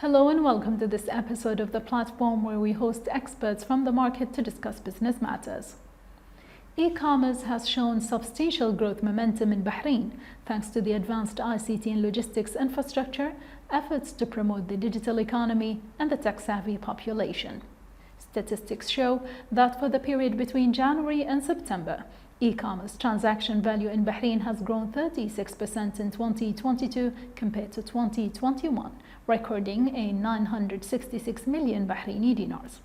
Hello and welcome to this episode of the platform where we host experts from the market to discuss business matters. E-commerce has shown substantial growth momentum in Bahrain thanks to the advanced ICT and logistics infrastructure, efforts to promote the digital economy, and the tech-savvy population. Statistics show that for the period between January and September, e-commerce transaction value in Bahrain has grown 36% in 2022 compared to 2021, recording a 966 million Bahraini dinars.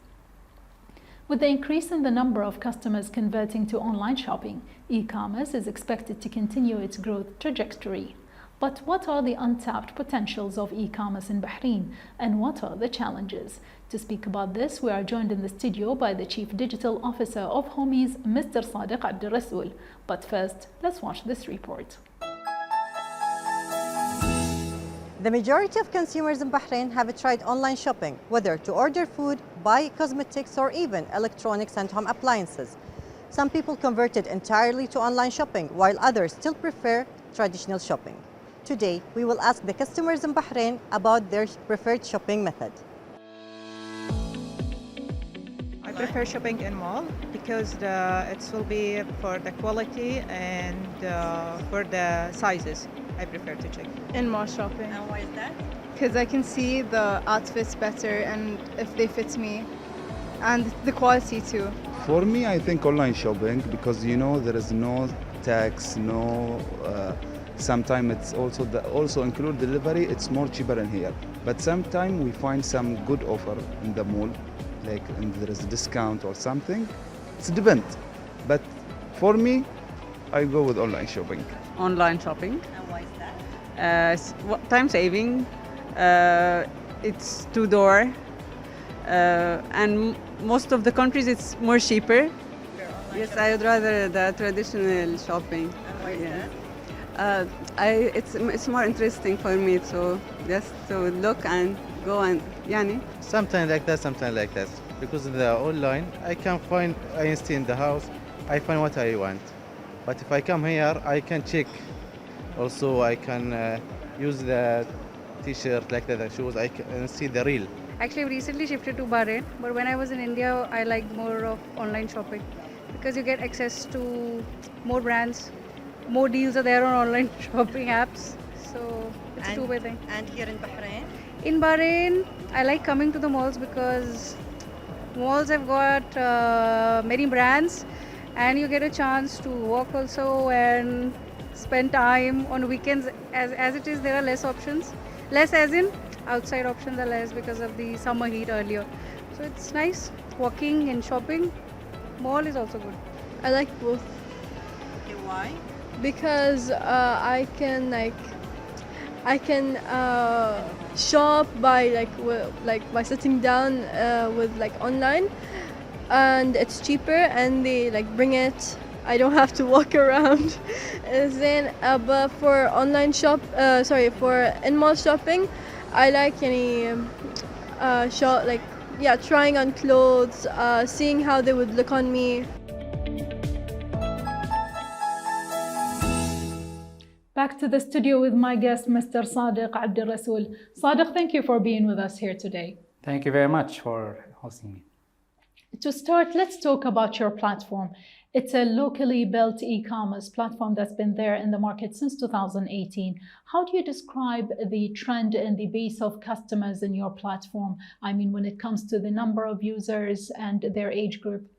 With the increase in the number of customers converting to online shopping, e-commerce is expected to continue its growth trajectory. But what are the untapped potentials of e-commerce in Bahrain, and what are the challenges? To speak about this, we are joined in the studio by the Chief Digital Officer of Homiez, Mr. Sadeq Abdulrasool. But first, let's watch this report. The majority of consumers in Bahrain have tried online shopping, whether to order food, buy cosmetics, or even electronics and home appliances. Some people converted entirely to online shopping, while others still prefer traditional shopping. Today, we will ask the customers in Bahrain about their preferred shopping method. I prefer shopping in mall because it will be for the quality and for the sizes. I prefer to check. In mall shopping. And why is that? Because I can see the outfits better and if they fit me and the quality too. For me, I think online shopping because there is no tax, sometimes it's also include delivery. It's more cheaper in here, but sometimes we find some good offer in the mall, like and there is a discount or something. It's depends, but for me, I go with online shopping. Online shopping. And why is that? Time saving. It's two-door, and most of the countries it's more cheaper. Yes, I would rather the traditional shopping. And why is that? It's more interesting for me to just to look and go and Sometimes like that, sometimes like that. Because in the online, I can find, I stay in the house, I find what I want. But if I come here, I can check. Also, I can use the t-shirt like that, the shoes, I can see the real. Actually, I've recently shifted to Bahrain, but when I was in India, I liked more of online shopping because you get access to more brands, more deals are there on online shopping apps. So it's a two-way thing. And here in Bahrain? In Bahrain, I like coming to the malls because malls have got many brands and you get a chance to walk also and spend time on weekends. As it is, there are less options. Less as in outside options are less because of the summer heat earlier. So it's nice walking and shopping. Mall is also good. I like both Okay, why? because I can shop by by sitting down with online, and it's cheaper and they bring it. I don't have to walk around. Then, but for for in-mall shopping, I like trying on clothes, seeing how they would look on me. Back to the studio with my guest, Mr. Sadeq Abdulrasool. Sadeq, thank you for being with us here today. Thank you very much for hosting me. To start, let's talk about your platform. It's a locally built e-commerce platform that's been there in the market since 2018. How do you describe the trend and the base of customers in your platform? I mean, when it comes to the number of users and their age group.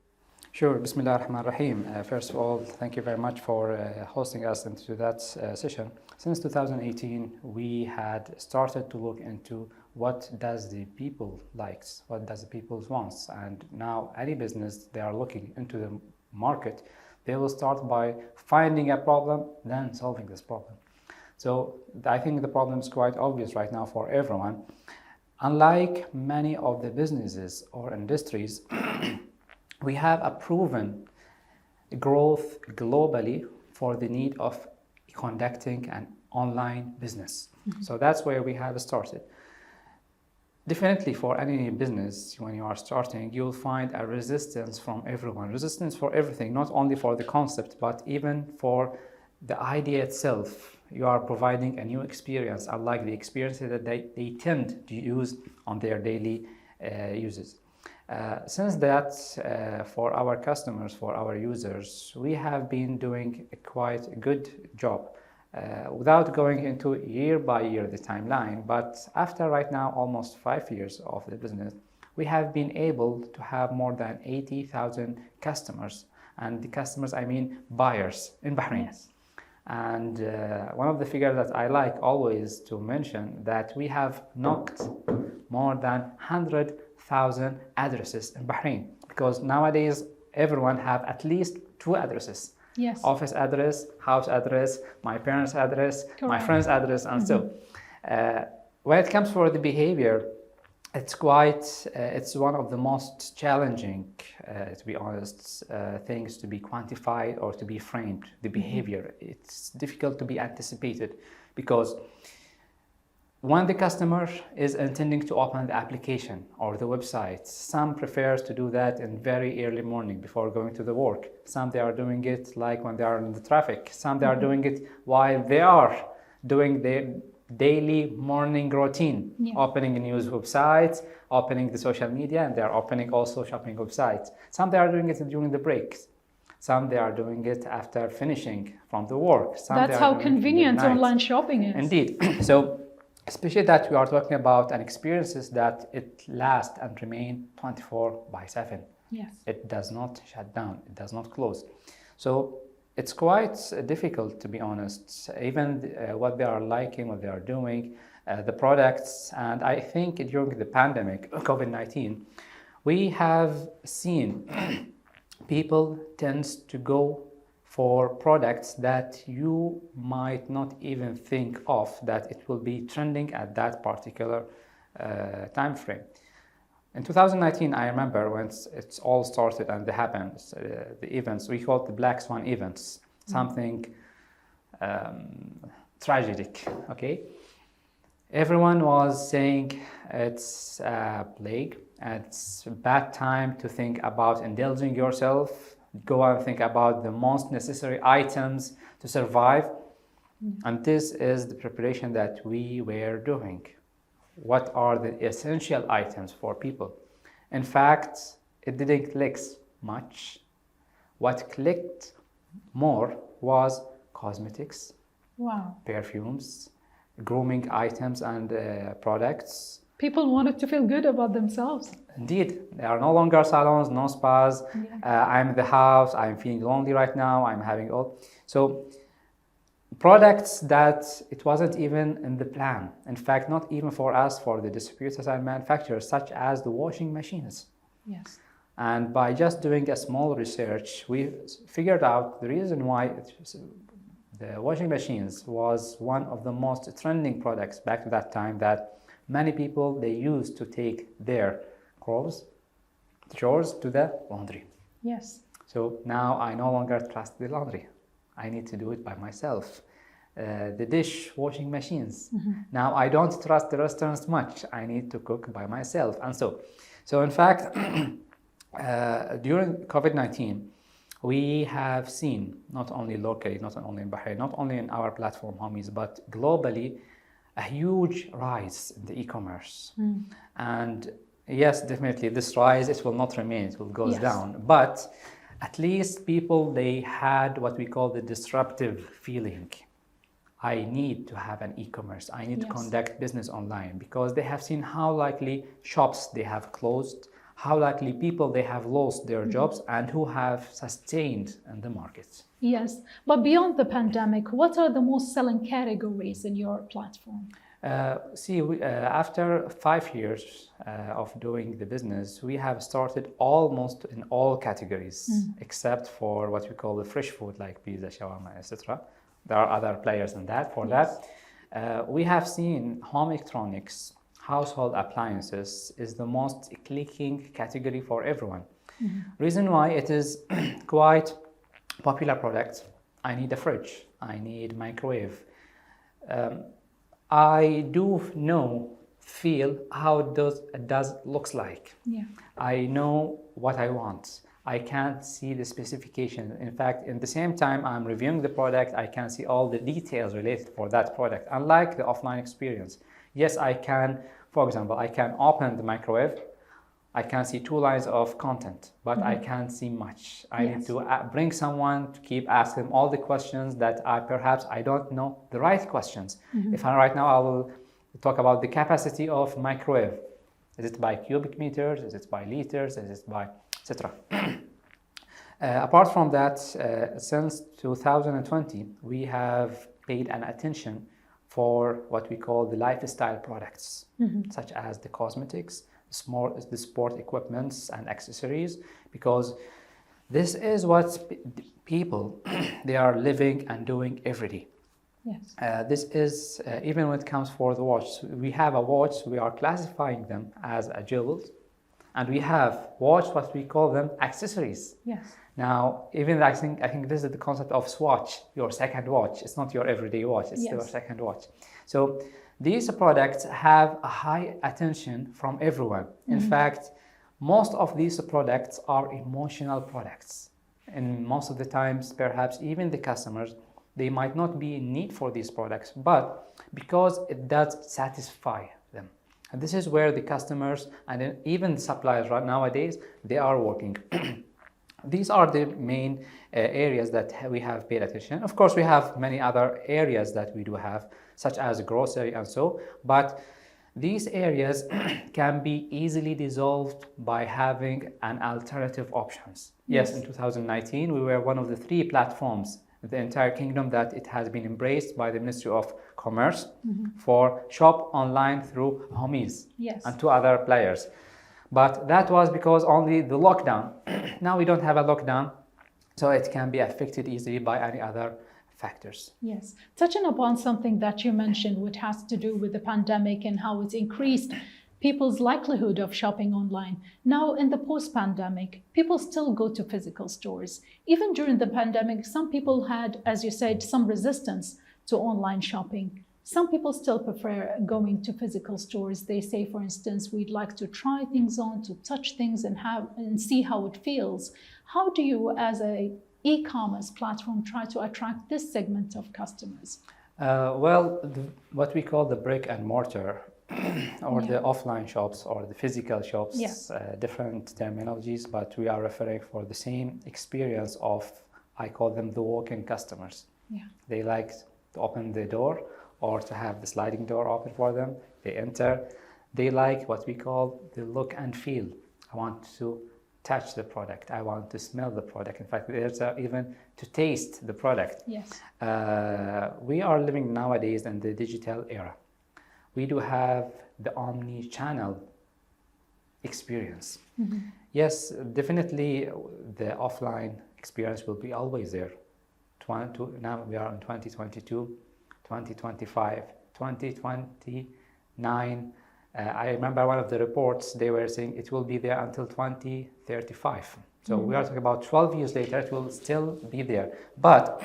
Sure. Bismillah ar-Rahman ar-Rahim. First of all, thank you very much for hosting us into that session. Since 2018, we had started to look into what does the people likes, what does the people wants, and now any business they are looking into the market, they will start by finding a problem, then solving this problem. So I think the problem is quite obvious right now for everyone. Unlike many of the businesses or industries, we have a proven growth globally for the need of conducting an online business. So that's where we have started. Definitely for any business, when you are starting, you'll find a resistance from everyone. Resistance for everything, not only for the concept, but even for the idea itself. you are providing a new experience, unlike the experiences that they tend to use on their daily uses. Since that, for our customers, for our users, we have been doing a quite good job. Without going into year by year the timeline, but after right now almost 5 years of the business, we have been able to have more than 80,000 customers, and the customers I mean buyers in Bahrain. Yes. And one of the figures that I like always to mention, that we have knocked more than 100,000 addresses in Bahrain, because nowadays everyone have at least 2 addresses. Yes. Office address, house address, my parents' address, my Correct. friend's address, and so. When it comes for the behavior, it's one of the most challenging, to be honest, things to be quantified or to be framed, the behavior. It's difficult to be anticipated, because when the customer is intending to open the application or the website, some prefers to do that in very early morning before going to the work. Some they are doing it like when they are in the traffic. Some they are doing it while they are doing their daily morning routine, opening a news website, opening the social media, and they are opening also shopping websites. Some they are doing it during the breaks. Some they are doing it after finishing from the work. Some That's how convenient online shopping is. Indeed. So, especially that we are talking about an experiences that it lasts and remain 24/7. Yes. It does not shut down. It does not close. So it's quite difficult, to be honest, even what they are liking, what they are doing, the products. And I think during the pandemic, COVID-19, we have seen people tends to go for products that you might not even think of that it will be trending at that particular time frame. In 2019, I remember when it's all started and it happened, the events, we called the Black Swan events, something tragic, okay? Everyone was saying it's a plague, it's a bad time to think about indulging yourself, go and think about the most necessary items to survive. And this is the preparation that we were doing. What are the essential items for people? In fact, it didn't click much. What clicked more was cosmetics, perfumes, grooming items and products. People wanted to feel good about themselves. Indeed, there are no longer salons, no spas. I'm in the house, I'm feeling lonely right now, I'm having all. So products that it wasn't even in the plan. In fact, not even for us, for the distributors and manufacturers, such as the washing machines. Yes. And by just doing a small research, we figured out the reason why the washing machines was one of the most trending products back to that time, that many people, they used to take their clothes, chores to the laundry. Yes. So now I no longer trust the laundry. I need to do it by myself. The dish washing machines. Now I don't trust the restaurants much. I need to cook by myself. And so in fact, during COVID-19, we have seen, not only locally, not only in Bahrain, not only in our platform Homiez, but globally, a huge rise in the e-commerce. And yes, definitely this rise, it will not remain, it will go down. But at least people, they had what we call the disruptive feeling. I need to have an e-commerce. I need to conduct business online, because they have seen how likely shops they have closed, how likely people they have lost their jobs, and who have sustained in the market. Yes, but beyond the pandemic, what are the most selling categories in your platform? After 5 years of doing the business, we have started almost in all categories, except for what we call the fresh food, like pizza, shawarma, etc. There are other players in that. We have seen home electronics, household appliances is the most clicking category for everyone. Reason why, it is quite popular product. I need a fridge, I need microwave. I do feel how it does looks like. I know what I want. I can't see the specification. In fact, in the same time I'm reviewing the product, I can see all the details related for that product, unlike the offline experience. Yes, I can, for example, I can open the microwave, I can see 2 lines of content, but I can't see much. I need to bring someone to keep asking all the questions that perhaps I don't know the right questions. If right now I will talk about the capacity of microwave. Is it by cubic meters? Is it by liters? Is it by etc. Apart from that, since 2020, we have paid an attention for what we call the lifestyle products, such as the cosmetics, the sport equipments and accessories, because this is what people they are living and doing every day. Yes. This is even when it comes for the watch. We have a watch, we are classifying them as a jewels, and we have watch what we call them accessories. Yes. Now, even I think this is the concept of swatch, your second watch. It's not your everyday watch, it's your second watch. So these products have a high attention from everyone. In fact, most of these products are emotional products. And most of the times, perhaps even the customers, they might not be in need for these products, but because it does satisfy them. And this is where the customers and then even the suppliers right nowadays, they are working. These are the main areas that we have paid attention. Of course, we have many other areas that we do have, such as grocery and so, but these areas can be easily dissolved by having an alternative options. Yes, in 2019, we were one of the 3 platforms in the entire kingdom that it has been embraced by the Ministry of Commerce for shop online through Homiez and 2 other players. But that was because only the lockdown. Now we don't have a lockdown, so it can be affected easily by any other factors. Yes. Touching upon something that you mentioned, which has to do with the pandemic and how it's increased people's likelihood of shopping online. Now, in the post-pandemic, people still go to physical stores. Even during the pandemic, some people had, as you said, some resistance to online shopping. Some people still prefer going to physical stores. They say, for instance, we'd like to try things on, to touch things and see how it feels. How do you, as a e-commerce platform, try to attract this segment of customers? What we call the brick and mortar or the offline shops or the physical shops, different terminologies, but we are referring for the same experience of, I call them the walk-in customers. They like to open the door or to have the sliding door open for them. They enter. They like what we call the look and feel. I want to touch the product. I want to smell the product. In fact, there's even to taste the product. Yes. We are living nowadays in the digital era. We do have the omni-channel experience. Yes, definitely the offline experience will be always there. Now we are in 2022, 2025, 2029. I remember one of the reports, they were saying it will be there until 2035. So we are talking about 12 years later, it will still be there. But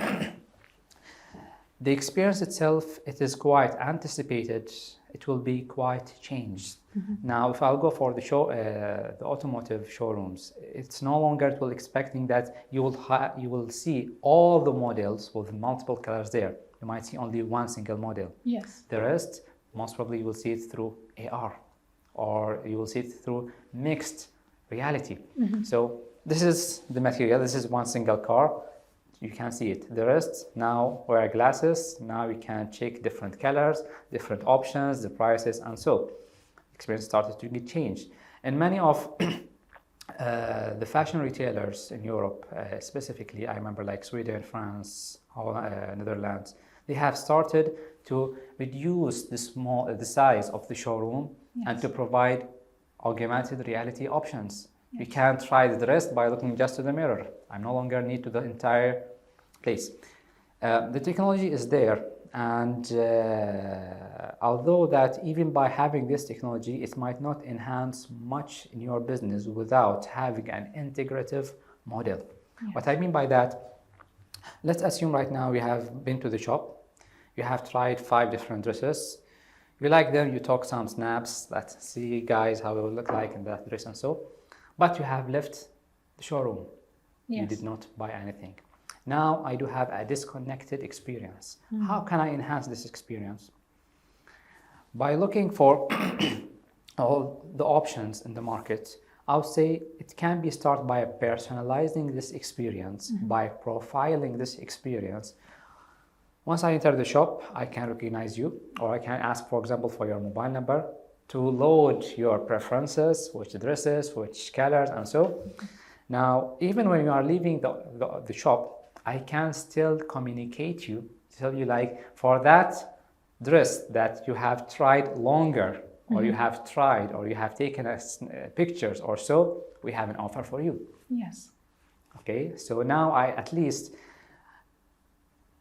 the experience itself, it is quite anticipated. It will be quite changed. Now, if I'll go for the automotive showrooms, it's no longer it will expecting that you will see all the models with multiple colors there. You might see only one single model. Yes. The rest, most probably you will see it through AR, or you will see it through mixed reality. So this is the material. This is one single car. You can see it. The rest, now wear glasses. Now we can check different colors, different options, the prices, and so experience started to get changed. And many of the fashion retailers in Europe, specifically, I remember like Sweden, France, Netherlands, they have started to reduce the size of the showroom and to provide augmented reality options. You can try the dress by looking just to the mirror. I no longer need to the entire place. The technology is there, and although that even by having this technology, it might not enhance much in your business without having an integrative model. What I mean by that, let's assume right now you have been to the shop, you have tried 5 different dresses, you like them, you took some snaps, let's see guys how it will look like in that dress and so, but you have left the the showroom. You Yes. did not buy anything. Now I do have a disconnected experience. How can I enhance this experience? By looking for all the options in the market, I would say it can be started by personalizing this experience, by profiling this experience. Once I enter the shop, I can recognize you, or I can ask, for example, for your mobile number to load your preferences, which dresses, which colors, and so. Now, even when you are leaving the shop, I can still communicate you, tell you like, for that dress that you have tried longer, or you have tried, or you have taken pictures or so, we have an offer for you. Yes. Okay, so now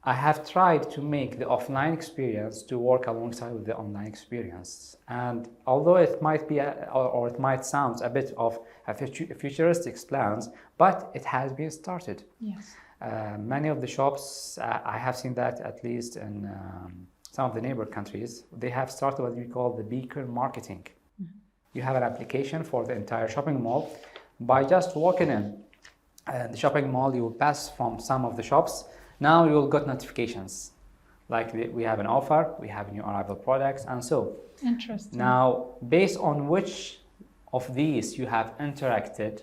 I have tried to make the offline experience to work alongside with the online experience. And although it might be, or it might sound a bit of a futuristic plans, but it has been started. Yes. Many of the shops, I have seen that at least in some of the neighbor countries, they have started what we call the beacon marketing. You have an application for the entire shopping mall. By just walking in the shopping mall, you will pass from some of the shops. Now you will get notifications, like we have an offer, we have new arrival products, and so. Interesting. Now, based on which of these you have interacted,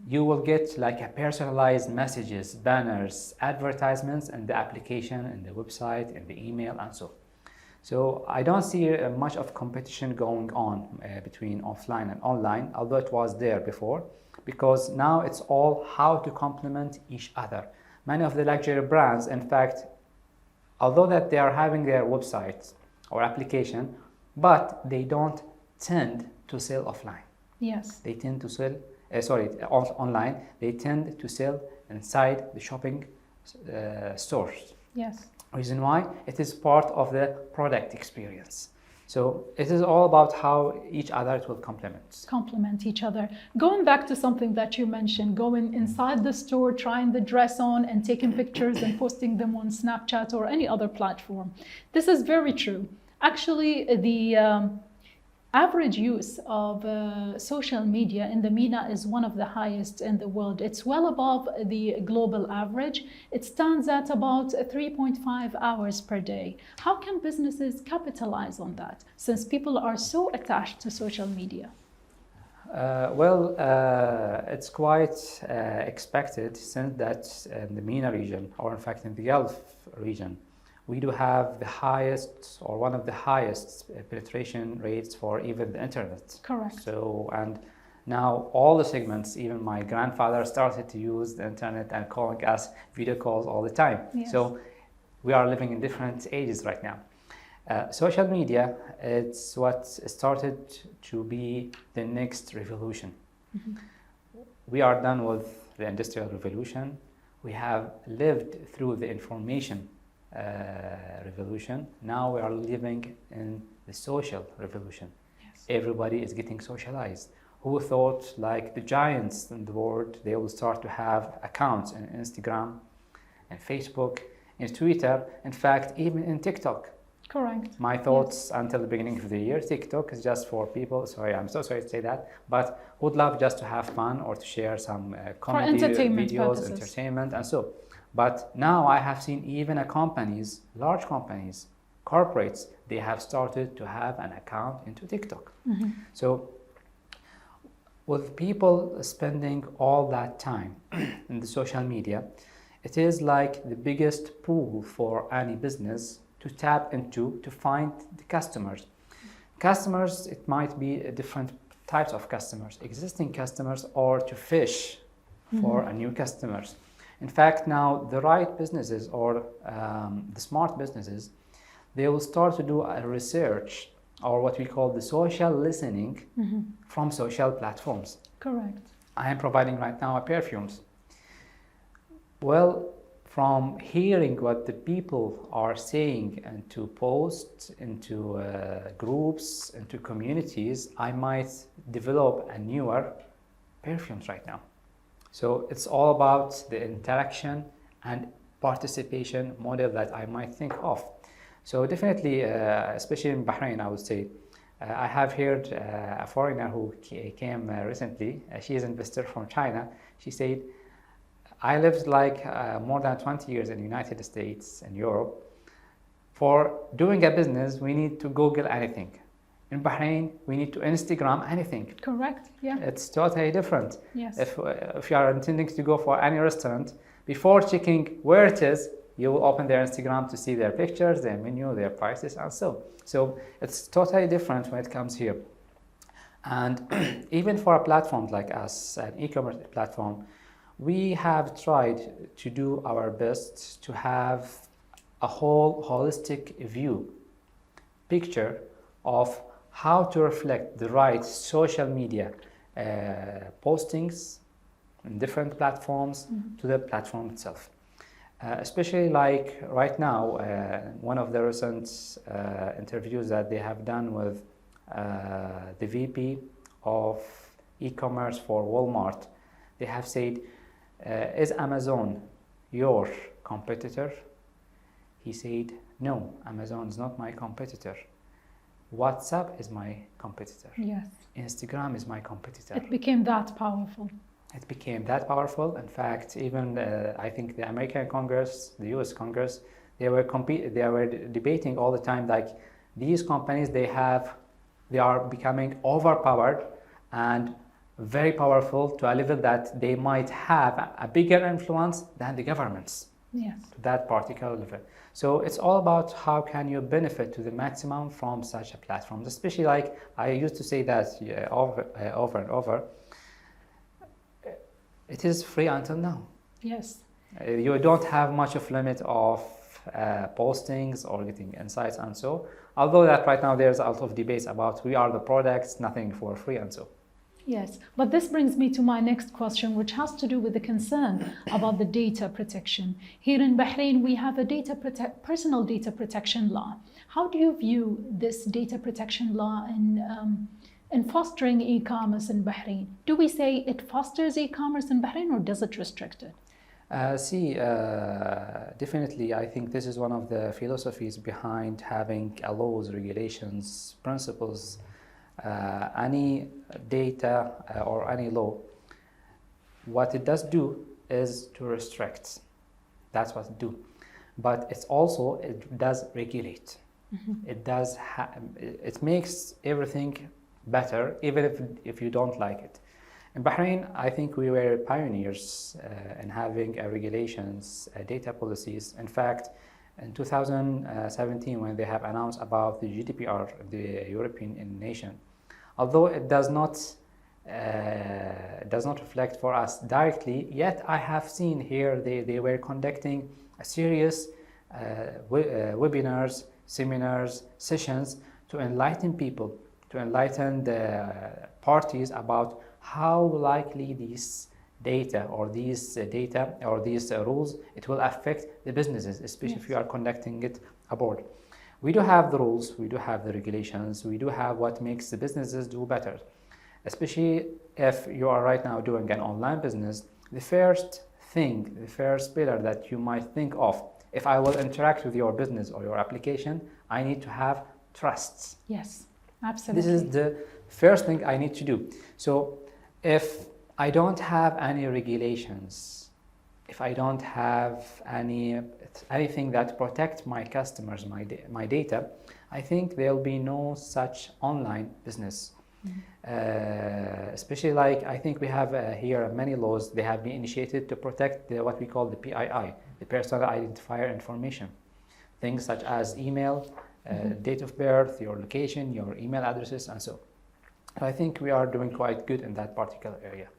you will get like a personalized messages, banners, advertisements in the application, in the website, in the email, and so. So I don't see much of competition going on between offline and online, although it was there before, because now it's all how to complement each other. Many of the luxury brands, in fact, although that they are having their website or application, but they don't tend to sell offline. Yes. They tend to sell, online. They tend to sell inside the shopping stores. Yes. Reason why? It is part of the product experience. So it is all about how each other it will complement Each other. Going back to something that you mentioned, going inside the store, trying the dress on and taking pictures and posting them on Snapchat or any other platform. This is very true. Actually, the average use of social media in the MENA is one of the highest in the world. It's well above the global average. It stands at about 3.5 hours per day. How can businesses capitalize on that, since people are so attached to social media? It's quite expected, since that in the MENA region, or in fact in the Gulf region, we do have the highest, or one of the highest penetration rates for even the internet. Correct. So, and now all the segments, even my grandfather started to use the internet and calling us video calls all the time. Yes. So we are living in different ages right now. Social media, it's what started to be the next revolution. We are done with the Industrial Revolution. We have lived through the information revolution. Now we are living in the social revolution. Yes. Everybody is getting socialized. Who thought like the giants in the world, they will start to have accounts in Instagram and Facebook and Twitter, in fact, even in TikTok. Correct. My thoughts until the beginning of the year, TikTok is just for people, sorry, I'm so sorry to say that, but would love just to have fun or to share some comedy entertainment videos, purposes. entertainment, and so. But now I have seen even companies, large companies, corporates, they have started to have an account into TikTok. So with people spending all that time in the social media, it is like the biggest pool for any business to tap into to find the customers. Customers, it might be different types of customers, existing customers, or to fish for a new customers. In fact, now the right businesses, or the smart businesses, they will start to do a research, or what we call the social listening from social platforms. Correct. I am providing right now perfumes. Well, from hearing what the people are saying and to posts into groups, into communities, I might develop a newer perfumes right now. So it's all about the interaction and participation model that I might think of. So definitely, especially in Bahrain, I would say, I have heard a foreigner who came recently. She is an investor from China. She said, I lived like more than 20 years in the United States and Europe. For doing a business, we need to Google anything. In Bahrain, we need to Instagram anything. Correct, yeah. It's totally different. Yes. If you are intending to go for any restaurant, before checking where it is, you will open their Instagram to see their pictures, their menu, their prices, and so. So it's totally different when it comes here. And even for a platform like us, an e-commerce platform, we have tried to do our best to have a whole holistic view, picture of how to reflect the right social media postings in different platforms to the platform itself. Especially like right now, one of the recent interviews that they have done with the VP of e-commerce for Walmart, they have said, is Amazon your competitor? He said, no, Amazon is not my competitor. WhatsApp is my competitor. Yes. Instagram is my competitor. It became that powerful. It became that powerful. In fact, even I think the American Congress, the US Congress, they were debating all the time, like these companies, they are becoming overpowered and very powerful to a level that they might have a bigger influence than the governments. Yes. To that particular level. So it's all about how can you benefit to the maximum from such a platform. Especially like I used to say that over and over, it is free until now. Yes. You don't have much of limit of postings or getting insights and so. Although that right now there's a lot of debates about we are the products, nothing for free and so. Yes, but this brings me to my next question, which has to do with the concern about the data protection. Here in Bahrain, we have a personal data protection law. How do you view this data protection law in fostering e-commerce in Bahrain? Do we say it fosters e-commerce in Bahrain or does it restrict it? Definitely, I think this is one of the philosophies behind having laws, regulations, principles. Any data or any law, what it does do is to restrict. That's what it do. But it's also, it does regulate. Mm-hmm. It makes everything better, even if you don't like it. In Bahrain, I think we were pioneers in having regulations, data policies. In fact, in 2017, when they have announced about the GDPR, the European nation, although it does not reflect for us directly, yet I have seen here they were conducting a series webinars, seminars, sessions to enlighten people, to enlighten the parties about how likely these data or these rules, it will affect the businesses, especially if you are conducting it abroad. We do have the rules, we do have the regulations, we do have what makes the businesses do better. Especially if you are right now doing an online business, the first pillar that you might think of, if I will interact with your business or your application, I need to have trust. Yes, absolutely. This is the first thing I need to do. So if I don't have any regulations, if I don't have anything that protects my customers, my data, I think there will be no such online business. Mm-hmm. Especially like I think we have here many laws, they have been initiated to protect what we call the PII, the personal identifier information. Things such as email, date of birth, your location, your email addresses, and so. I think we are doing quite good in that particular area.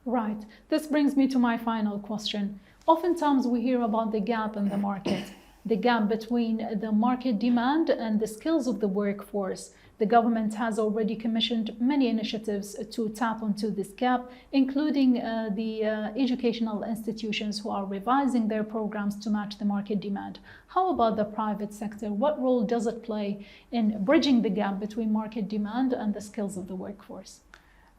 Right. This brings me to my final question. Oftentimes we hear about the gap in the market, the gap between the market demand and the skills of the workforce. The government has already commissioned many initiatives to tap into this gap, including the educational institutions who are revising their programs to match the market demand. How about the private sector? What role does it play in bridging the gap between market demand and the skills of the workforce?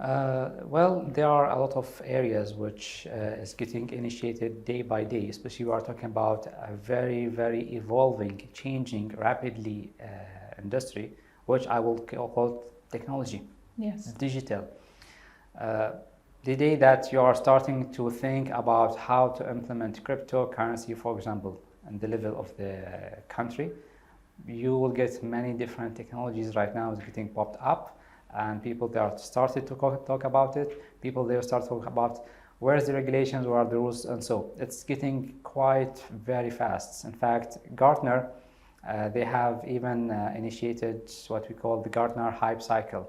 Well, there are a lot of areas which is getting initiated day by day, especially we are talking about a very, very evolving, changing rapidly industry which I will call technology, Yes. digital. The day that you are starting to think about how to implement cryptocurrency, for example, at the level of the country, you will get many different technologies right now is getting popped up, and people they are started to talk about it. People they start to talk about where's the regulations, where are the rules, and so it's getting quite very fast. In fact, Gartner, they have even initiated what we call the Gartner hype cycle.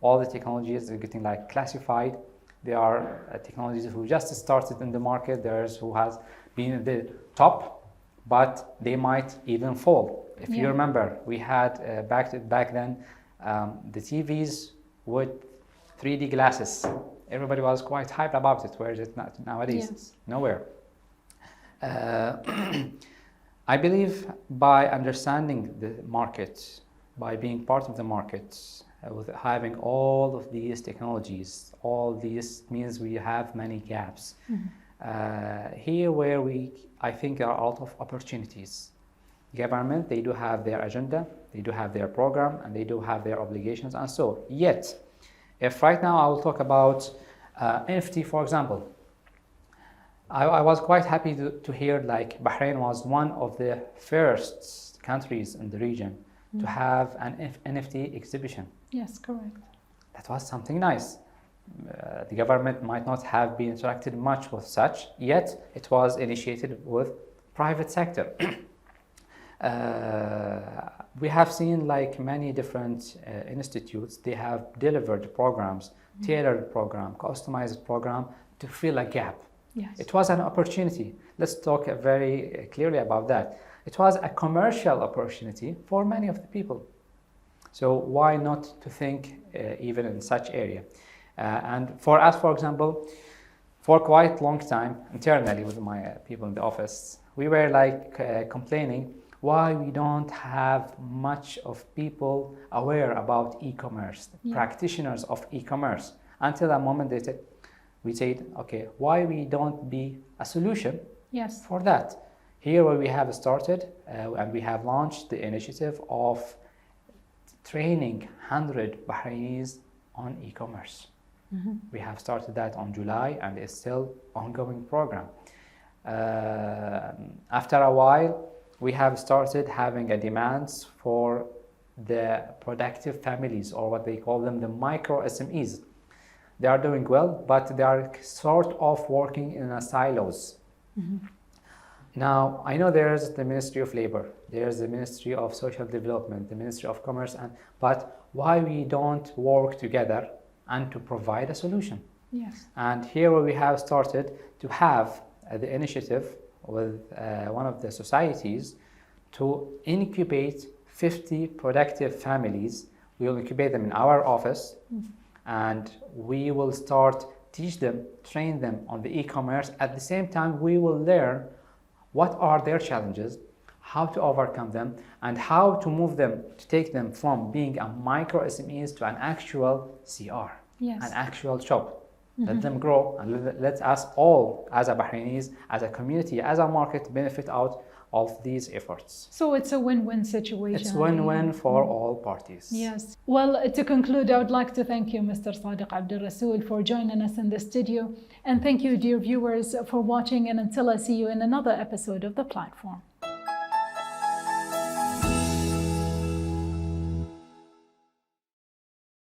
All the technologies are getting like classified. There are technologies who just started in the market. There's who has been at the top, but they might even fall. If you remember, we had back then the TVs with 3D glasses. Everybody was quite hyped about it. Where is it nowadays? Yes. Nowhere. I believe by understanding the market, by being part of the market, with having all of these technologies, all these means we have many gaps. Here where I think there are a lot of opportunities. Government, they do have their agenda, they do have their program, and they do have their obligations, and so. Yet, if right now I will talk about NFT, for example, I was quite happy to hear like Bahrain was one of the first countries in the region to have an NFT exhibition. Yes, correct. That was something nice. The government might not have been interacted much with such, yet it was initiated with private sector. We have seen like many different institutes, they have delivered programs, tailored program, customized program to fill a gap. Yes. It was an opportunity. Let's talk very clearly about that. It was a commercial opportunity for many of the people. So why not to think even in such area? And for us, for example, for quite long time, internally with my people in the office, we were like complaining why we don't have much of people aware about e-commerce, practitioners of e-commerce. Until that moment we said, okay, why we don't be a solution for that? Here where we have started and we have launched the initiative of training 100 Bahrainis on e-commerce. We have started that on July and it's still ongoing program. After a while, we have started having a demands for the productive families, or what they call them, the micro SMEs. They are doing well, but they are sort of working in a silos. Now, I know there's the Ministry of Labor, there's the Ministry of Social Development, the Ministry of Commerce, but why we don't work together and to provide a solution? Yes. And here we have started to have the initiative with one of the societies to incubate 50 productive families. We will incubate them in our office, and we will start teach them, train them on the e-commerce. At the same time, we will learn what are their challenges, how to overcome them, and how to move them, to take them from being a micro SMEs to an actual CR, an actual shop. Let them grow, and let us all, as a Bahrainis, as a community, as a market, benefit out of these efforts. So it's a win-win situation. It's win-win for all parties. Yes. Well, to conclude, I would like to thank you, Mr. Sadeq Abdulrasool, for joining us in the studio. And thank you, dear viewers, for watching. And until I see you in another episode of The Platform.